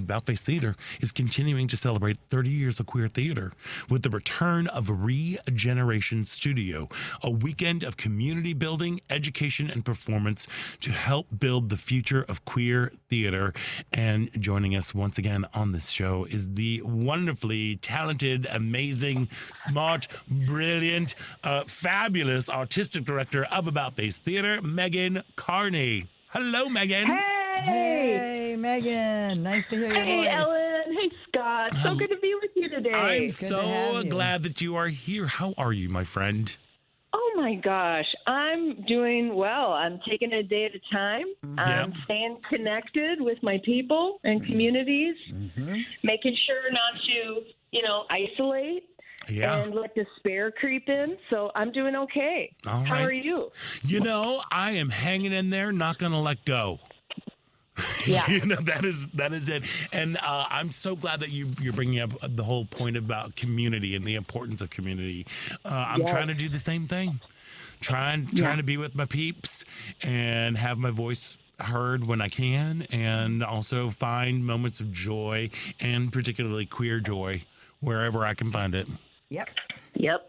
About Face Theater is continuing to celebrate 30 years of queer theater with the return of Regeneration Studio, a weekend of community building, education, and performance to help build the future of queer theater. And joining us once again on this show is the wonderfully talented, amazing, smart, brilliant, fabulous artistic director of About Face Theater, Megan Carney. Hello, Megan. Hey, Megan. Nice to hear your voice. Hey, Ellen. Hey, Scott. So good to be with you today. I'm Good to so have you. glad that you are here. How are you, my friend? Oh, my gosh. I'm doing well. I'm taking it a day at a time. I'm staying connected with my people and communities, making sure not to, isolate and let despair creep in. So I'm doing okay. All How right. are you? I am hanging in there, not going to let go. Yeah. That is it. And I'm so glad that you're bringing up the whole point about community and the importance of community. I'm trying to do the same thing. Trying to be with my peeps and have my voice heard when I can, and also find moments of joy, and particularly queer joy, wherever I can find it. Yep. Yep.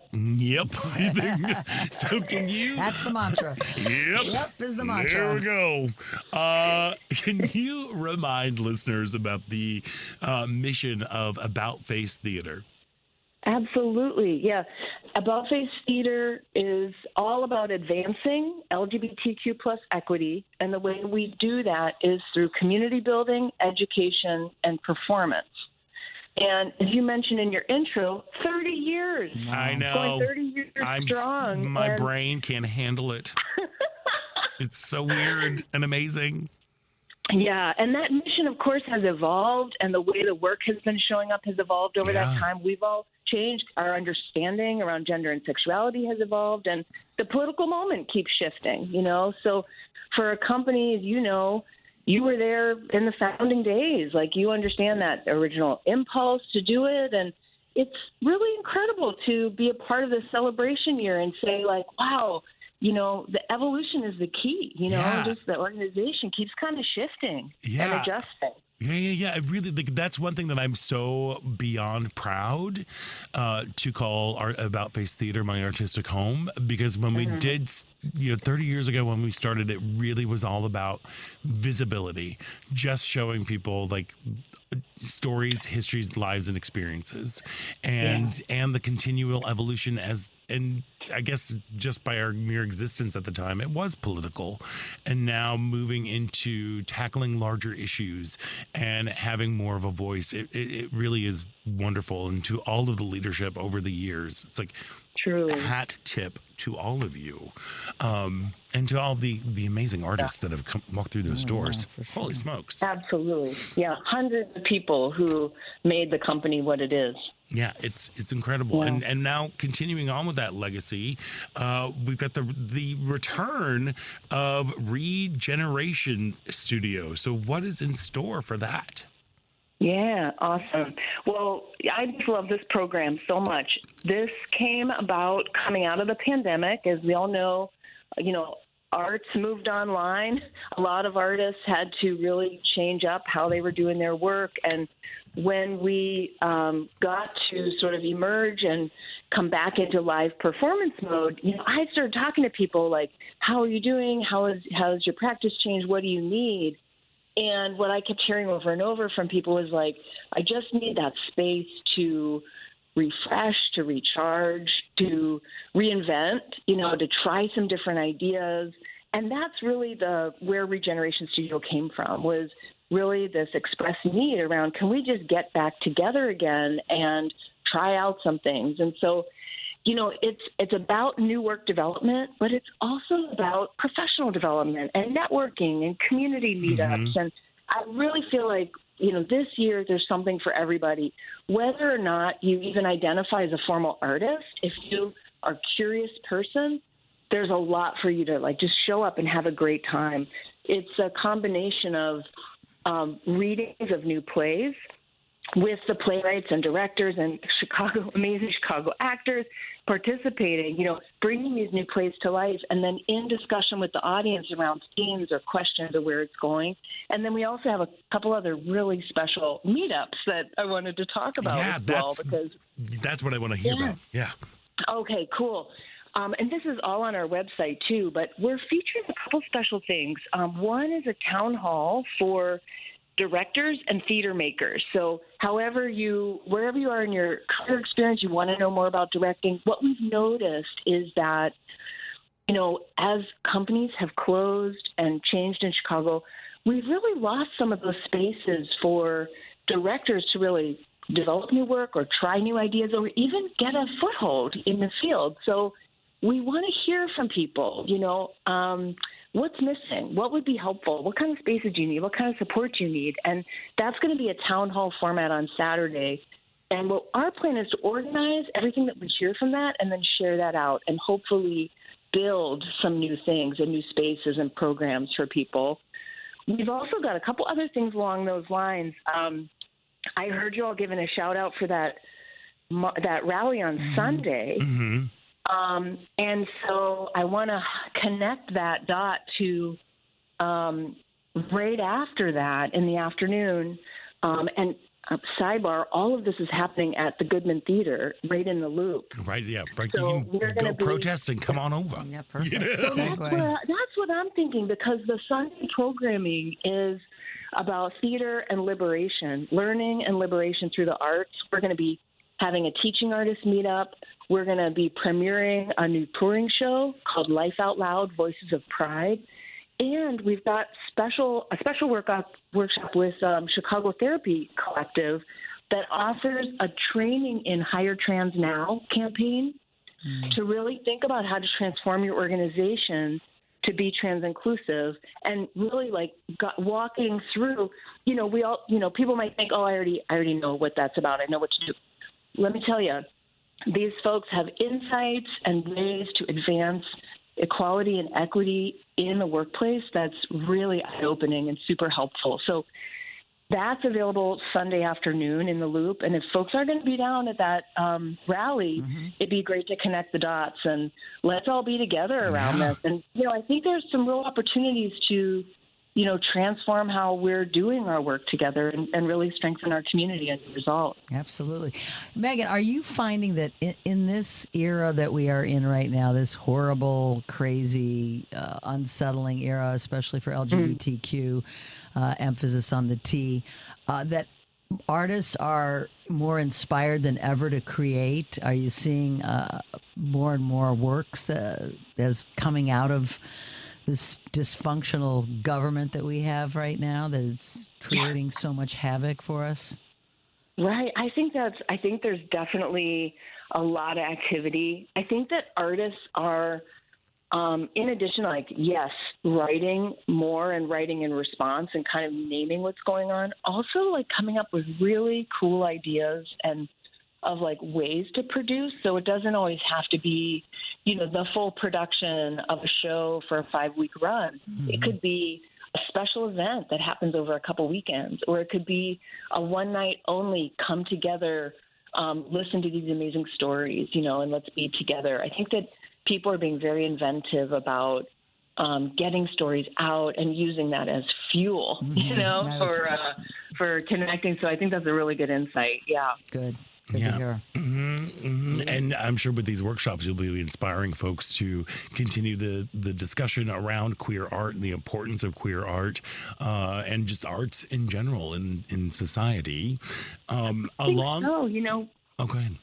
So can you? That's the mantra. Yep is the mantra. There we go. Can you remind listeners about the mission of About Face Theater? Absolutely. Yeah. About Face Theater is all about advancing LGBTQ plus equity. And the way we do that is through community building, education, and performance. And as you mentioned in your intro, 30 years. I know. Going 30 years strong. My brain can't handle it. It's so weird and amazing. Yeah, and that mission, of course, has evolved, and the way the work has been showing up has evolved over that time. We've all changed. Our understanding around gender and sexuality has evolved, and the political moment keeps shifting, So for a company, as you know, you were there in the founding days. Like, you understand that original impulse to do it, and it's really incredible to be a part of the celebration year and say, like, wow, the evolution is the key. Just the organization keeps kind of shifting and adjusting. Yeah. I really think that's one thing that I'm so beyond proud to call our About Face Theater my artistic home, because when we did, 30 years ago when we started, it really was all about visibility, just showing people like stories, histories, lives, and experiences, and the continual evolution and I guess just by our mere existence at the time, it was political, and now moving into tackling larger issues and having more of a voice. It really is wonderful. And to all of the leadership over the years, it's like truly hat tip to all of you, and to all the amazing artists that have walked through those doors. Holy smokes. Absolutely. Yeah. Hundreds of people who made the company what it is. Yeah, it's incredible. Yeah. And now continuing on with that legacy, we've got the return of Regeneration Studio. So what is in store for that? Yeah, awesome. Well, I just love this program so much. This came about coming out of the pandemic. As we all know, arts moved online. A lot of artists had to really change up how they were doing their work. And when we got to sort of emerge and come back into live performance mode, I started talking to people like, how are you doing? How's your practice changed? What do you need? And what I kept hearing over and over from people was like, I just need that space to refresh, to recharge, to reinvent, to try some different ideas. And that's really where Regeneration Studio came from, was really this express need around, can we just get back together again and try out some things? And so, it's about new work development, but it's also about professional development and networking and community meetups. And I really feel like, this year there's something for everybody, whether or not you even identify as a formal artist. If you are a curious person, there's a lot for you to just show up and have a great time. It's a combination of readings of new plays, with the playwrights and directors and amazing Chicago actors participating, bringing these new plays to life, and then in discussion with the audience around themes or questions or where it's going. And then we also have a couple other really special meetups that I wanted to talk about as well. That's what I want to hear about. Yeah. Okay, cool. And this is all on our website too, but we're featuring a couple special things. One is a town hall for directors and theater makers. So wherever you are in your career experience, you want to know more about directing. What we've noticed is that, as companies have closed and changed in Chicago, we've really lost some of those spaces for directors to really develop new work or try new ideas or even get a foothold in the field. So we want to hear from people, what's missing? What would be helpful? What kind of spaces do you need? What kind of support do you need? And that's going to be a town hall format on Saturday. And our plan is to organize everything that we hear from that and then share that out and hopefully build some new things and new spaces and programs for people. We've also got a couple other things along those lines. I heard you all giving a shout out for that rally on Sunday. Mm-hmm. And so I want to connect that dot to right after that in the afternoon. And sidebar, all of this is happening at the Goodman Theater, right in the Loop. Right, yeah. Right. So you can go protest and come on over. Yeah, perfect. So that's what I'm thinking, because the Sunday programming is about theater and liberation, learning and liberation through the arts. We're going to be having a teaching artist meetup. We're going to be premiering a new touring show called Life Out Loud, Voices of Pride. And we've got a special workshop with Chicago Therapy Collective that offers a Training in Higher Trans Now campaign to really think about how to transform your organization to be trans inclusive, and really walking through, people might think, oh, I already know what that's about. I know what to do. Let me tell you, these folks have insights and ways to advance equality and equity in the workplace that's really eye-opening and super helpful. So that's available Sunday afternoon in the Loop. And if folks are going to be down at that rally, it'd be great to connect the dots and let's all be together around this. And, I think there's some real opportunities to, transform how we're doing our work together and really strengthen our community as a result. Absolutely. Megan, are you finding that in this era that we are in right now, this horrible, crazy, unsettling era, especially for LGBTQ, emphasis on the T, that artists are more inspired than ever to create? Are you seeing more and more works as coming out of this dysfunctional government that we have right now that is creating so much havoc for us? Right. I think there's definitely a lot of activity. I think that artists are, in addition, writing more and writing in response and kind of naming what's going on, also coming up with really cool ideas and of ways to produce. So it doesn't always have to be, the full production of a show for a 5-week run. Mm-hmm. It could be a special event that happens over a couple weekends, or it could be a one night only come together, listen to these amazing stories, and let's be together. I think that people are being very inventive about getting stories out and using that as fuel, for connecting. So I think that's a really good insight. Yeah. Good to hear. And I'm sure with these workshops, you'll be inspiring folks to continue the discussion around queer art and the importance of queer art and just arts in general in society. Oh, go ahead.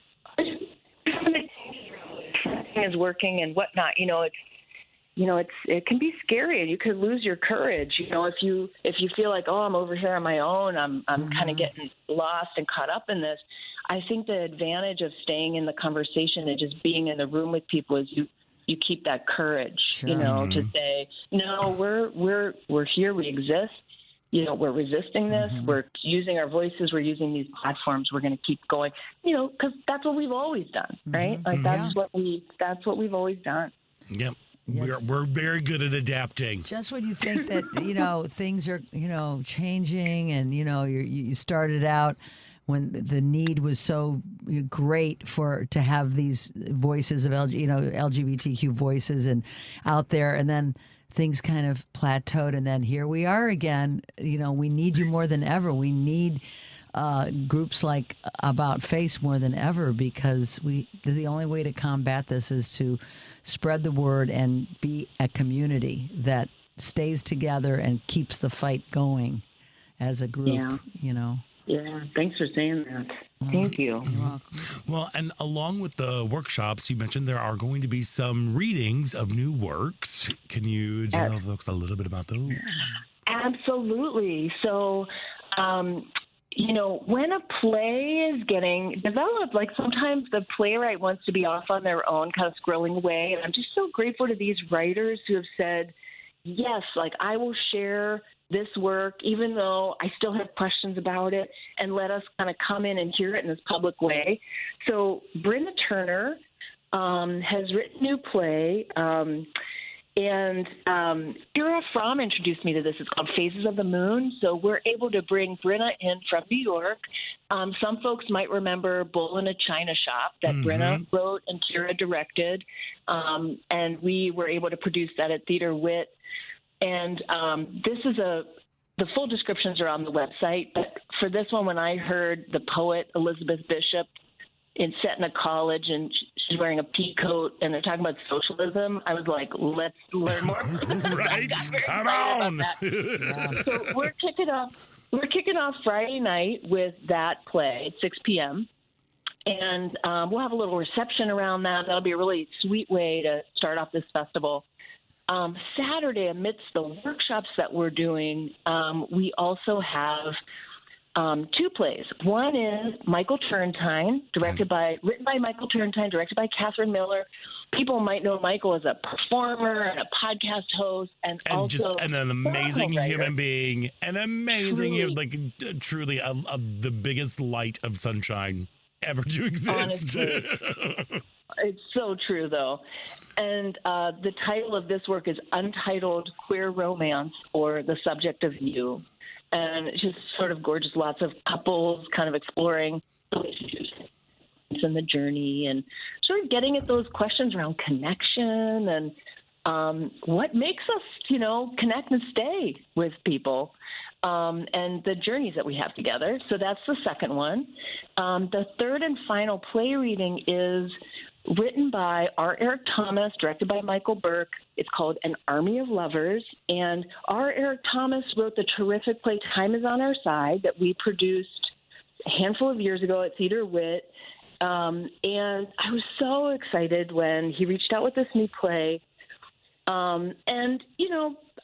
Is working and whatnot. It can be scary, and you could lose your courage. If you feel like, oh, I'm over here on my own, I'm kind of getting lost and caught up in this. I think the advantage of staying in the conversation and just being in the room with people is you keep that courage, to say, no, we're here, we exist. We're resisting this. We're using our voices. We're using these platforms. We're going to keep going, because that's what we've always done, right? That's what we've always done. Yep. Yes. We're very good at adapting. Just when you think that, things are, changing and, you started out when the need was so great to have these voices of LGBTQ voices and out there, and then things kind of plateaued, and then here we are again. We need you more than ever. We need groups like About Face more than ever, because the only way to combat this is to spread the word and be a community that stays together and keeps the fight going as a group. Yeah, thanks for saying that. Thank you. You're welcome. Well, and along with the workshops, you mentioned there are going to be some readings of new works. Can you tell folks a little bit about those? Absolutely. So, when a play is getting developed, like sometimes the playwright wants to be off on their own, kind of squirreling away. And I'm just so grateful to these writers who have said, yes, like I will share this work, even though I still have questions about it, and let us kind of come in and hear it in this public way. So Brynna Turner has written a new play, and Ira Fromm introduced me to this. It's called Phases of the Moon. So we're able to bring Brynna in from New York. Some folks might remember Bull in a China Shop that Brynna wrote and Kira directed, and we were able to produce that at Theater Wit. And this is the full descriptions are on the website. But for this one, when I heard the poet Elizabeth Bishop set in a college and she's wearing a pea coat and they're talking about socialism, I was like, let's learn more. Right? Come on. So we're kicking off Friday night with that play at 6 p.m. And we'll have a little reception around that. That'll be a really sweet way to start off this festival. Saturday, amidst the workshops that we're doing, we also have two plays. One is Michael Turrentine, written by Michael Turrentine, directed by Catherine Miller. People might know Michael as a performer and a podcast host, and also an amazing human being, truly the biggest light of sunshine ever to exist. Honestly, it's so true, though. And the title of this work is Untitled Queer Romance, or The Subject of You. And it's just sort of gorgeous, lots of couples kind of exploring relationships and the journey and sort of getting at those questions around connection and what makes us, connect and stay with people, and the journeys that we have together. So that's the second one. The third and final play reading is written by R. Eric Thomas, directed by Michael Burke. It's called An Army of Lovers. And R. Eric Thomas wrote the terrific play Time is on Our Side that we produced a handful of years ago at Theater Wit. And I was so excited when he reached out with this new play.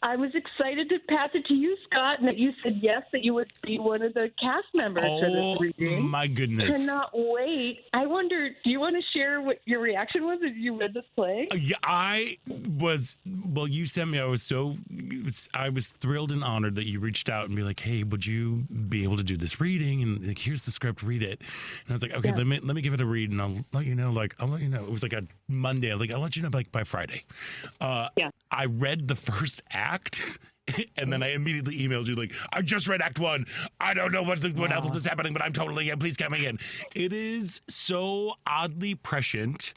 I was excited to pass it to you, Scott, and that you said yes, that you would be one of the cast members for this reading. Oh, my goodness. Cannot wait. I wonder, do you want to share what your reaction was as you read this play? Yeah, you sent me, I was thrilled and honored that you reached out and be like, hey, would you be able to do this reading? And like, here's the script, read it. And I was like, okay, let me give it a read and I'll let you know. It was like a Monday. I'll let you know by Friday. I read the first act, and then I immediately emailed you like, I just read Act 1. I don't know what else is happening, but I'm totally in. Please come in. It is so oddly prescient,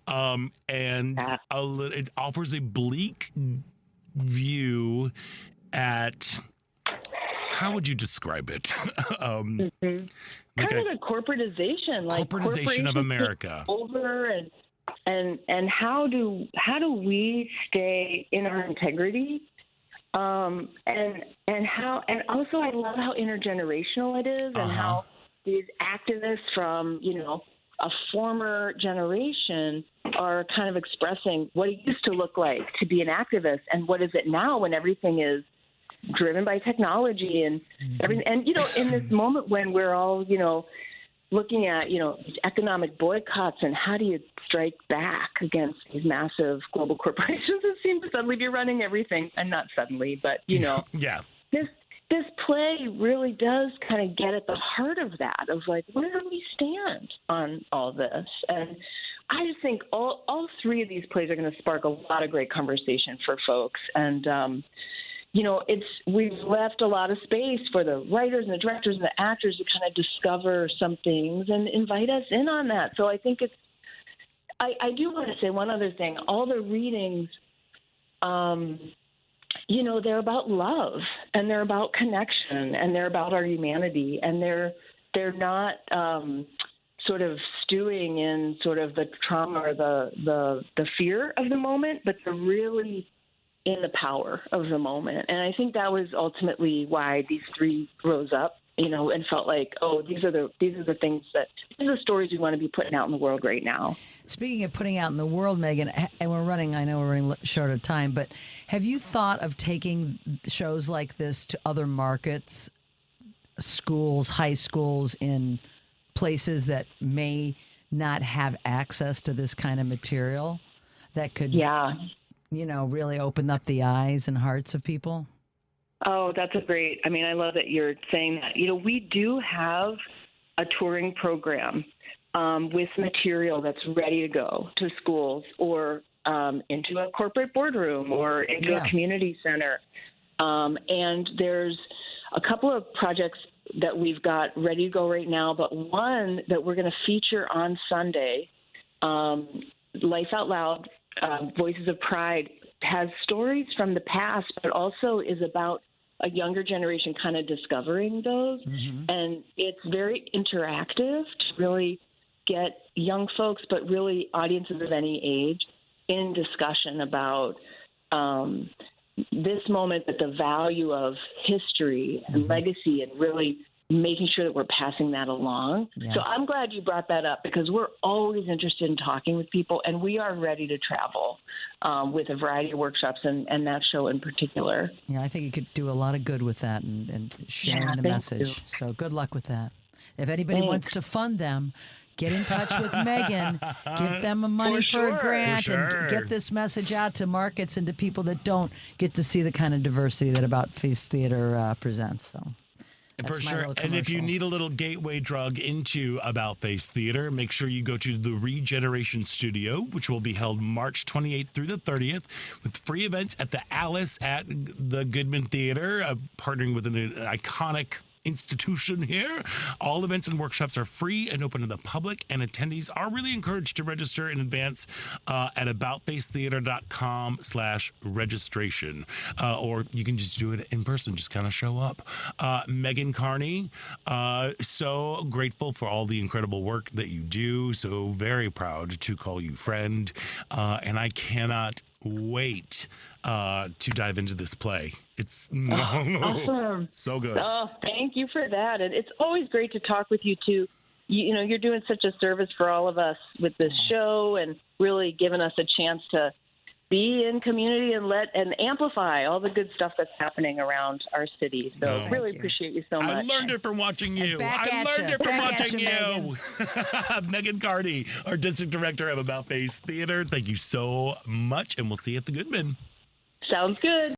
and it offers a bleak view at, how would you describe it? Kind of a corporatization, like corporatization of America. Over and how do we stay in our integrity? And also I love how intergenerational it is, and how these activists from a former generation are kind of expressing what it used to look like to be an activist, and what is it now when everything is driven by technology and everything. And in this moment when we're all looking at, economic boycotts and how do you strike back against these massive global corporations that seem to suddenly be running everything, and not suddenly, but, Yeah. This play really does kind of get at the heart of that, of like, where do we stand on all this? And I just think all three of these plays are going to spark a lot of great conversation for folks. And, we've left a lot of space for the writers and the directors and the actors to kind of discover some things and invite us in on that. So I think I do want to say one other thing. All the readings, they're about love, and they're about connection, and they're about our humanity, and they're not sort of stewing in sort of the trauma or the fear of the moment, but they're really in the power of the moment. And I think that was ultimately why these three rose up, and felt like, oh, these are the stories we want to be putting out in the world right now. Speaking of putting out in the world, Megan, and I know we're running short of time, but have you thought of taking shows like this to other markets, schools, high schools, in places that may not have access to this kind of material that could, really open up the eyes and hearts of people? Oh, that's I love that you're saying that. We do have a touring program with material that's ready to go to schools or into a corporate boardroom or into a community center. And there's a couple of projects that we've got ready to go right now, but one that we're going to feature on Sunday, Life Out Loud, Voices of Pride, has stories from the past, but also is about a younger generation kind of discovering those. Mm-hmm. And it's very interactive to really get young folks, but really audiences of any age, in discussion about this moment, but the value of history and legacy, and really making sure that we're passing that along. Yes. So I'm glad you brought that up, because we're always interested in talking with people, and we are ready to travel with a variety of workshops, and that show in particular. Yeah, I think you could do a lot of good with that and sharing the message. So good luck with that. If anybody wants to fund them, get in touch with Megan, give them money for a grant, and get this message out to markets and to people that don't get to see the kind of diversity that About Face Theater presents. So. For sure. And if you need a little gateway drug into About Face Theater, make sure you go to the Regeneration Studio, which will be held March 28th through the 30th, with free events at the Alice at the Goodman Theater, partnering with an iconic institution here. All events and workshops are free and open to the public, and attendees are really encouraged to register in advance at aboutfacetheater.com/registration. Or you can just do it in person, just kind of show up. Megan Carney, so grateful for all the incredible work that you do. So very proud to call you friend. And I cannot wait to dive into this play. It's awesome. So good. Oh, thank you for that. And it's always great to talk with you too. You're doing such a service for all of us with this show, and really giving us a chance to be in community and amplify all the good stuff that's happening around our city. So really appreciate you so much. I learned it from watching you. Megan Carney, our district director of About Face Theater. Thank you so much, and we'll see you at the Goodman. Sounds good.